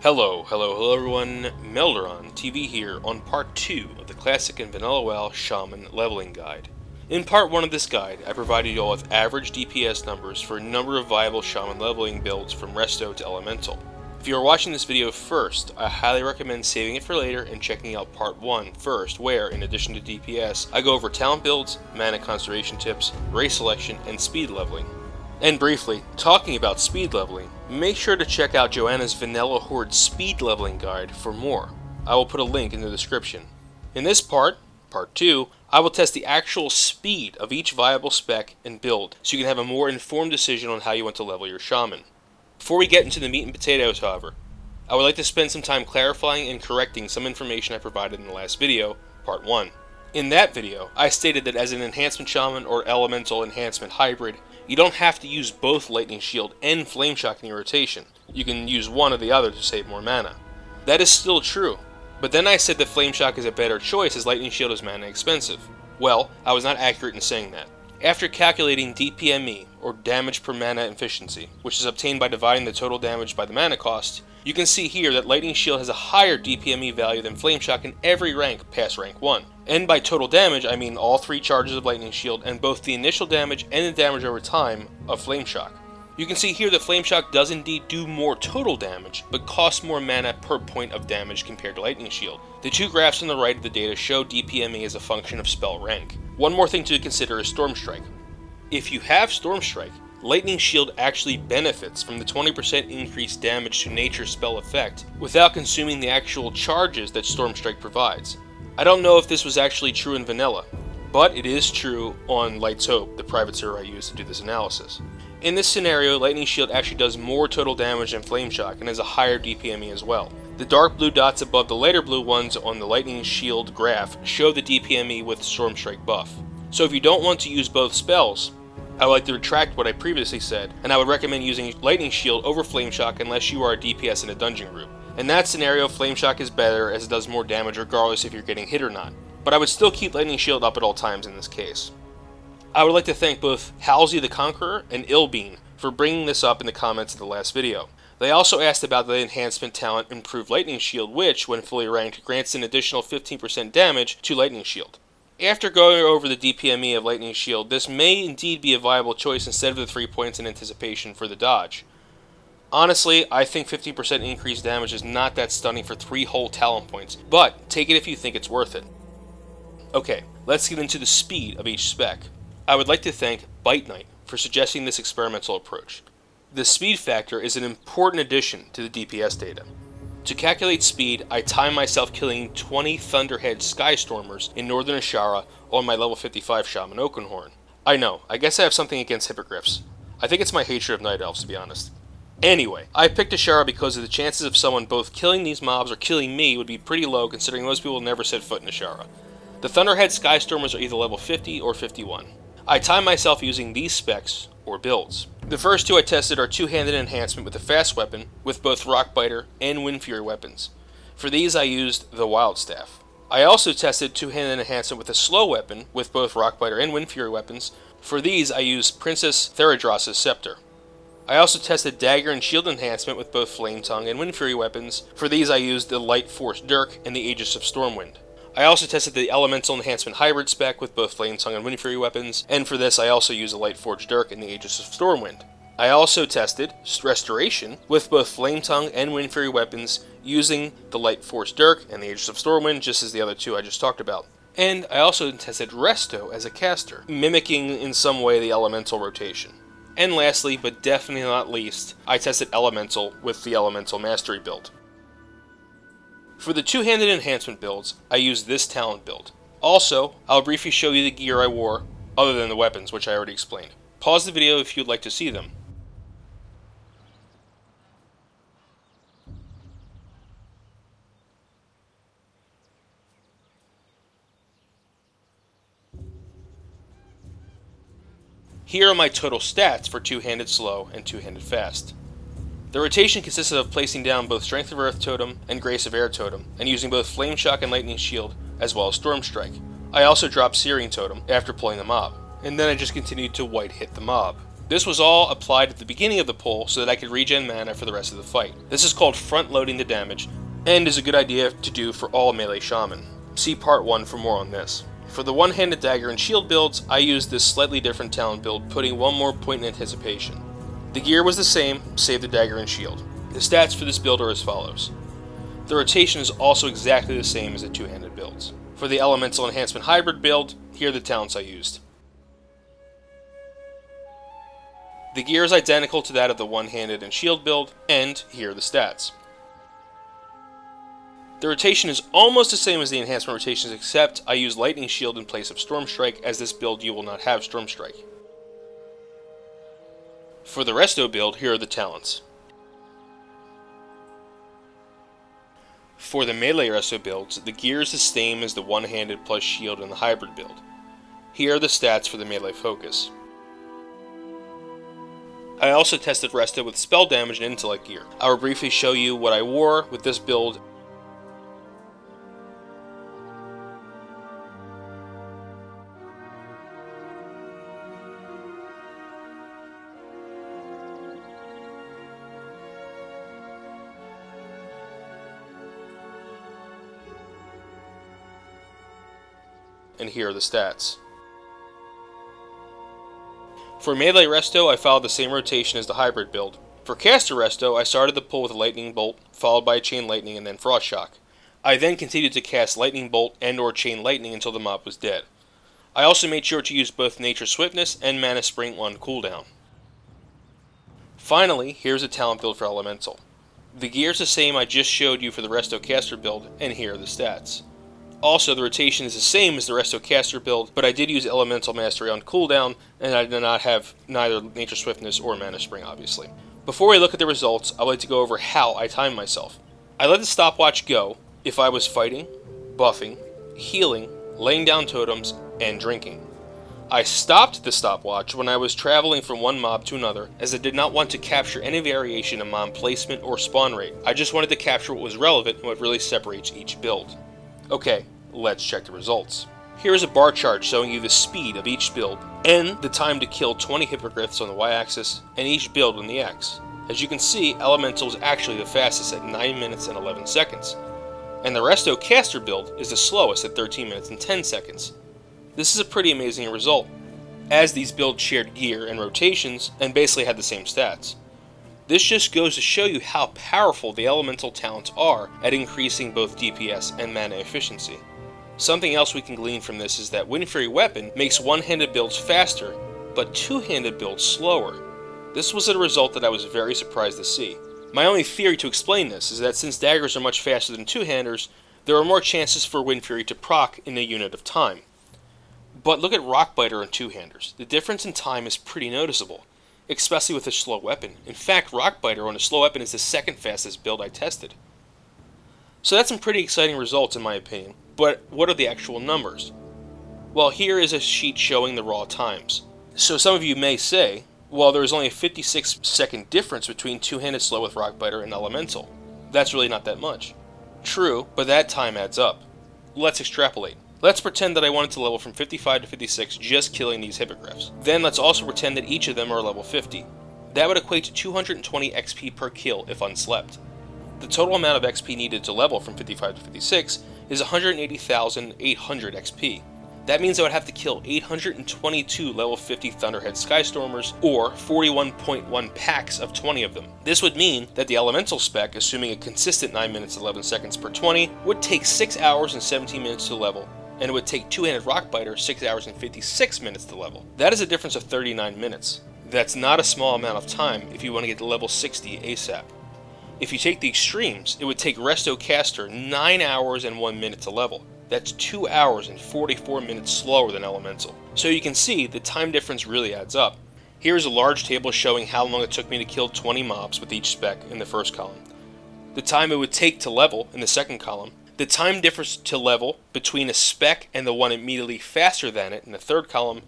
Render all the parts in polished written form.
Hello everyone, Melderon TV here on part 2 of the Classic and Vanilla WoW Shaman Leveling Guide. In part 1 of this guide, I provided you all with average DPS numbers for a number of viable Shaman leveling builds from Resto to Elemental. If you are watching this video first, I highly recommend saving it for later and checking out part 1 first, where, in addition to DPS, I go over talent builds, mana conservation tips, race selection, and speed leveling. And briefly, talking about speed leveling, make sure to check out Joanna's Vanilla Horde speed leveling guide for more. I will put a link in the description. In this part 2, I will test the actual speed of each viable spec and build, so you can have a more informed decision on how you want to level your Shaman. Before we get into the meat and potatoes, however, I would like to spend some time clarifying and correcting some information I provided in the last video, part 1. In that video, I stated that as an enhancement shaman or elemental enhancement hybrid, you don't have to use both Lightning Shield and Flame Shock in your rotation. You can use one or the other to save more mana. That is still true, but then I said that Flame Shock is a better choice as Lightning Shield is mana expensive. Well, I was not accurate in saying that. After calculating DPME, or damage per mana efficiency, which is obtained by dividing the total damage by the mana cost, you can see here that Lightning Shield has a higher DPME value than Flame Shock in every rank past rank 1. And by total damage, I mean all 3 charges of Lightning Shield and both the initial damage and the damage over time of Flame Shock. You can see here that Flame Shock does indeed do more total damage, but costs more mana per point of damage compared to Lightning Shield. The 2 graphs on the right of the data show DPME as a function of spell rank. One more thing to consider is Storm Strike. If you have Storm Strike, Lightning Shield actually benefits from the 20% increased damage to nature spell effect without consuming the actual charges that Storm Strike provides. I don't know if this was actually true in Vanilla, but it is true on Light's Hope, the private server I used to do this analysis. In this scenario, Lightning Shield actually does more total damage than Flame Shock and has a higher DPME as well. The dark blue dots above the lighter blue ones on the Lightning Shield graph show the DPME with Storm Strike buff. So if you don't want to use both spells, I would like to retract what I previously said, and I would recommend using Lightning Shield over Flame Shock unless you are a DPS in a dungeon group. In that scenario, Flame Shock is better as it does more damage regardless if you're getting hit or not, but I would still keep Lightning Shield up at all times in this case. I would like to thank both Halsey the Conqueror and Ilbean for bringing this up in the comments of the last video. They also asked about the enhancement talent Improved Lightning Shield, which, when fully ranked, grants an additional 15% damage to Lightning Shield. After going over the DPME of Lightning Shield, this may indeed be a viable choice instead of the 3 points in anticipation for the dodge. Honestly, I think 50% increased damage is not that stunning for 3 whole talent points, but take it if you think it's worth it. Okay, let's get into the speed of each spec. I would like to thank Bite Knight for suggesting this experimental approach. The speed factor is an important addition to the DPS data. To calculate speed, I time myself killing 20 Thunderhead Skystormers in Northern Ashara on my level 55 Shaman Oakenhorn. I know, I guess I have something against hippogriffs. I think it's my hatred of Night Elves, to be honest. Anyway, I picked Ashara because of the chances of someone both killing these mobs or killing me would be pretty low considering most people never set foot in Ashara. The Thunderhead Skystormers are either level 50 or 51. I time myself using these specs, or builds. The first 2 I tested are two-handed enhancement with a fast weapon, with both Rockbiter and Wind Fury weapons. For these I used the Wild Staff. I also tested two-handed enhancement with a slow weapon, with both Rockbiter and Wind Fury weapons. For these I used Princess Theradros' Scepter. I also tested dagger and shield enhancement with both Flame Tongue and Wind Fury weapons. For these I used the Light Force Dirk and the Aegis of Stormwind. I also tested the Elemental Enhancement Hybrid spec with both Flame Tongue and Wind Fury weapons, and for this I also used the Light Forge Dirk and the Aegis of Stormwind. I also tested Restoration with both Flame Tongue and Wind Fury weapons using the Light Force Dirk and the Aegis of Stormwind, just as the other 2 I just talked about. And I also tested Resto as a caster, mimicking in some way the Elemental rotation. And lastly, but definitely not least, I tested Elemental with the Elemental Mastery build. For the two-handed enhancement builds, I used this talent build. Also, I'll briefly show you the gear I wore, other than the weapons, which I already explained. Pause the video if you'd like to see them. Here are my total stats for two-handed slow and two-handed fast. The rotation consisted of placing down both Strength of Earth Totem and Grace of Air Totem, and using both Flame Shock and Lightning Shield, as well as Storm Strike. I also dropped Searing Totem after pulling the mob, and then I just continued to white hit the mob. This was all applied at the beginning of the pull so that I could regen mana for the rest of the fight. This is called front-loading the damage, and is a good idea to do for all melee shaman. See part 1 for more on this. For the one-handed dagger and shield builds, I used this slightly different talent build, putting one more point in anticipation. The gear was the same, save the dagger and shield. The stats for this build are as follows. The rotation is also exactly the same as the two-handed builds. For the elemental enhancement hybrid build, here are the talents I used. The gear is identical to that of the one-handed and shield build, and here are the stats. The rotation is almost the same as the enhancement rotations, except I use Lightning Shield in place of Storm Strike, as this build you will not have Storm Strike. For the resto build, here are the talents. For the melee resto builds, the gear is the same as the one-handed plus shield in the hybrid build. Here are the stats for the melee focus. I also tested resto with spell damage and intellect gear. I will briefly show you what I wore with this build. And here are the stats. For melee resto, I followed the same rotation as the hybrid build. For caster resto, I started the pull with a lightning bolt, followed by a chain lightning and then frost shock. I then continued to cast lightning bolt and or chain lightning until the mob was dead. I also made sure to use both nature swiftness and mana spring on cooldown. Finally, here's a talent build for elemental. The gear is the same I just showed you for the resto caster build, and here are the stats. Also, the rotation is the same as the resto caster build, but I did use elemental mastery on cooldown, and I did not have neither nature swiftness or mana spring, obviously. Before we look at the results, I'd like to go over how I timed myself. I let the stopwatch go if I was fighting, buffing, healing, laying down totems, and drinking. I stopped the stopwatch when I was traveling from one mob to another, as I did not want to capture any variation in mob placement or spawn rate. I just wanted to capture what was relevant and what really separates each build. Okay, let's check the results. Here is a bar chart showing you the speed of each build, and the time to kill 20 hippogriffs on the y-axis, and each build on the x. As you can see, Elemental is actually the fastest at 9 minutes and 11 seconds, and the resto caster build is the slowest at 13 minutes and 10 seconds. This is a pretty amazing result, as these builds shared gear and rotations, and basically had the same stats. This just goes to show you how powerful the elemental talents are at increasing both DPS and mana efficiency. Something else we can glean from this is that Wind Fury Weapon makes one-handed builds faster, but two-handed builds slower. This was a result that I was very surprised to see. My only theory to explain this is that since daggers are much faster than two-handers, there are more chances for Wind Fury to proc in a unit of time. But look at Rockbiter and two-handers. The difference in time is pretty noticeable, especially with a slow weapon. In fact, Rockbiter on a slow weapon is the second fastest build I tested. So that's some pretty exciting results in my opinion, but what are the actual numbers? Well, here is a sheet showing the raw times. So some of you may say, well, there is only a 56-second difference between two-handed slow with Rockbiter and Elemental. That's really not that much. True, but that time adds up. Let's extrapolate. Let's pretend that I wanted to level from 55 to 56 just killing these hippogriffs. Then let's also pretend that each of them are level 50. That would equate to 220 XP per kill if unslept. The total amount of XP needed to level from 55 to 56 is 180,800 XP. That means I would have to kill 822 level 50 Thunderhead Skystormers, or 41.1 packs of 20 of them. This would mean that the Elemental spec, assuming a consistent 9 minutes 11 seconds per 20, would take 6 hours and 17 minutes to level, and it would take two-handed Rockbiter 6 hours and 56 minutes to level. That is a difference of 39 minutes. That's not a small amount of time if you want to get to level 60 ASAP. If you take the extremes, it would take Resto Caster 9 hours and 1 minute to level. That's 2 hours and 44 minutes slower than Elemental. So you can see the time difference really adds up. Here's a large table showing how long it took me to kill 20 mobs with each spec in the first column, the time it would take to level in the second column, the time difference to level between a spec and the one immediately faster than it in the third column,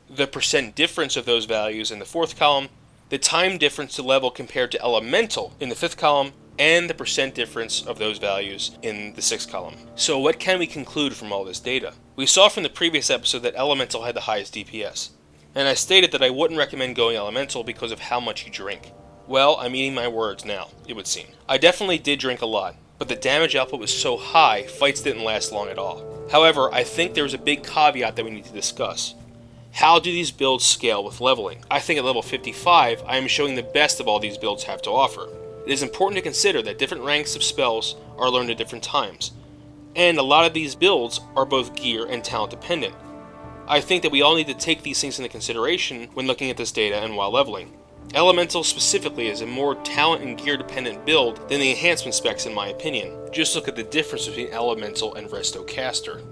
the percent difference of those values in the fourth column, the time difference to level compared to Elemental in the fifth column, and the percent difference of those values in the sixth column. So what can we conclude from all this data? We saw from the previous episode that Elemental had the highest DPS. and I stated that I wouldn't recommend going elemental because of how much you drink. Well, I'm eating my words now, it would seem. I definitely did drink a lot, but the damage output was so high, fights didn't last long at all. However, I think there was a big caveat that we need to discuss. How do these builds scale with leveling? I think at level 55, I am showing the best of all these builds have to offer. It is important to consider that different ranks of spells are learned at different times, and a lot of these builds are both gear and talent dependent. I think that we all need to take these things into consideration when looking at this data and while leveling. Elemental specifically is a more talent and gear dependent build than the enhancement specs in my opinion. Just look at the difference between Elemental and Restocaster.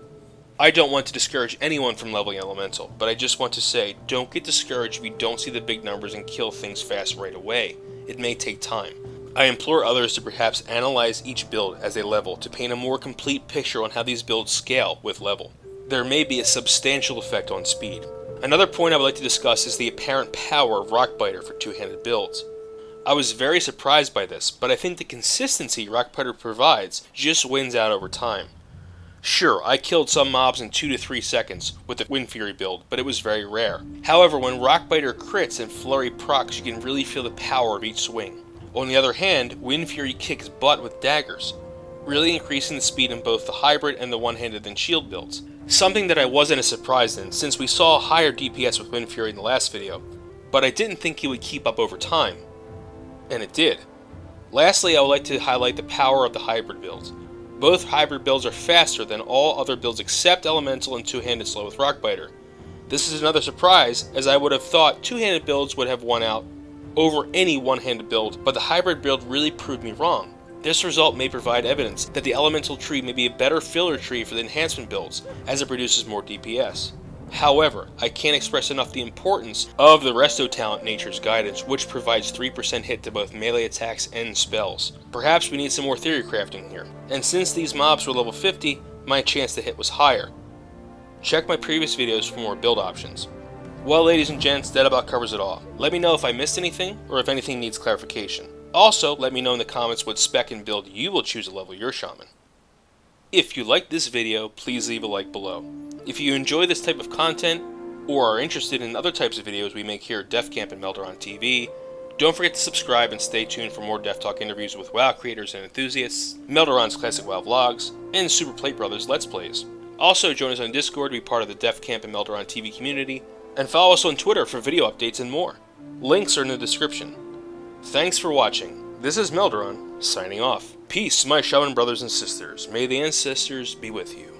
I don't want to discourage anyone from leveling Elemental, but I just want to say, don't get discouraged if you don't see the big numbers and kill things fast right away. It may take time. I implore others to perhaps analyze each build as they level to paint a more complete picture on how these builds scale with level. There may be a substantial effect on speed. Another point I would like to discuss is the apparent power of Rockbiter for two-handed builds. I was very surprised by this, but I think the consistency Rockbiter provides just wins out over time. Sure, I killed some mobs in 2 to 3 seconds with the Wind Fury build, but it was very rare. However, when Rockbiter crits and Flurry procs, you can really feel the power of each swing. On the other hand, Wind Fury kicks butt with daggers, really increasing the speed in both the hybrid and the one-handed and shield builds. Something that I wasn't as surprised in, since we saw higher DPS with Wind Fury in the last video, but I didn't think he would keep up over time, and it did. Lastly, I would like to highlight the power of the hybrid builds. Both hybrid builds are faster than all other builds except Elemental and two-handed slow with Rockbiter. This is another surprise, as I would have thought two-handed builds would have won out over any one-handed build, but the hybrid build really proved me wrong. This result may provide evidence that the Elemental tree may be a better filler tree for the enhancement builds, as it produces more DPS. However, I can't express enough the importance of the Resto Talent Nature's Guidance, which provides 3% hit to both melee attacks and spells. Perhaps we need some more theory crafting here, and since these mobs were level 50, my chance to hit was higher. Check my previous videos for more build options. Well, ladies and gents, that about covers it all. Let me know if I missed anything, or if anything needs clarification. Also, let me know in the comments what spec and build you will choose to level your Shaman. If you liked this video, please leave a like below. If you enjoy this type of content, or are interested in other types of videos we make here at Def Camp and Melderon TV, don't forget to subscribe and stay tuned for more Def Talk interviews with WoW creators and enthusiasts, Melderon's Classic WoW vlogs, and Super Plate Brothers Let's Plays. Also, join us on Discord to be part of the Def Camp and Melderon TV community, and follow us on Twitter for video updates and more. Links are in the description. Thanks for watching. This is Melderon, signing off. Peace, my Shaman brothers and sisters. May the ancestors be with you.